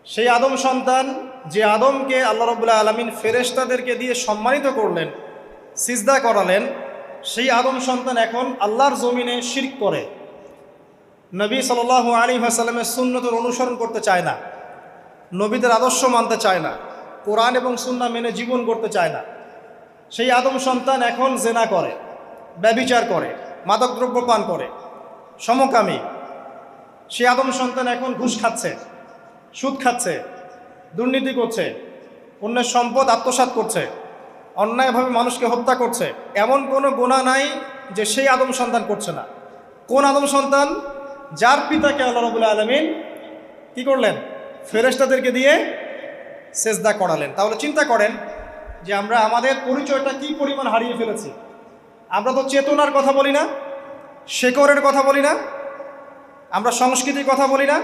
সেই আদম সন্তান, যে আদমকে আল্লাহ রাব্বুল আলামিন ফেরেশতাদেরকে দিয়ে সম্মানিত করলেন, সিজদা করালেন, সেই আদম সন্তান এখন আল্লাহর জমিনে শিরক করে, নবী সাল্লাল্লাহু আলাইহি ওয়াসাল্লামের সুন্নতের অনুসরণ করতে চায় না, নবীদের আদর্শ মানতে চায় না, কোরআন এবং সুন্নাহ মেনে জীবন করতে চায় না। সেই আদম সন্তান এখন জেনা করে, ব্যভিচার করে, মাদকদ্রব্য পান করে, সমকামী। সেই আদম সন্তান এখন ঘুষ খাচ্ছে, সুদ খাচ্ছে, দুর্নীতি করছে, অন্যের সম্পদ আত্মসাৎ করছে, অন্যায়ভাবে মানুষকে হত্যা করছে। এমন কোনো গুনাহ নাই যে সেই আদম সন্তান করছে না। কোন আদম সন্তান? যার পিতাকে আল্লাহ রাব্বুল আলামিন কি করলেন? ফেরেশতাদেরকে দিয়ে সেজদা করালেন। তাহলে চিন্তা করেন যে আমরা আমাদের পরিচয়টা কি পরিমাণ হারিয়ে ফেলেছি। আমরা তো চেতনার কথা বলি না, শেকড়ের কথা বলি না, আমরা সংস্কৃতির কথা বলি না,